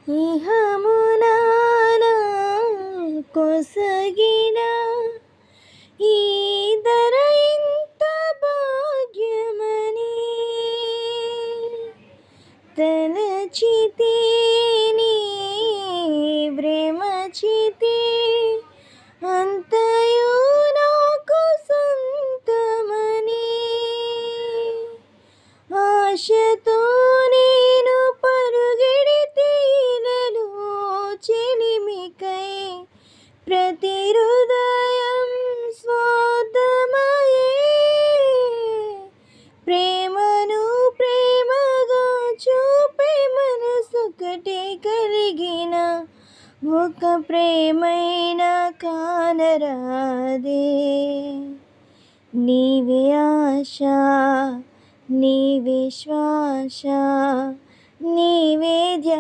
ఇహమునాన కొసగిన ఈ ధర ఇంత భాగ్యమని తలచితే నీ ప్రేమచితే అంతయు నాకు సొంతమని ఆశతో నేను పరుగెడితే ఇలలో చెలిమికై ప్రతి హృదయం స్వార్థమయే ప్రేమను ప్రేమగా చూపే మనసొకటే కలిగిన ఒక ప్రేమైన కానరాదే నీవే ఆశ నీవే శ్వాస నీవే ధ్యాస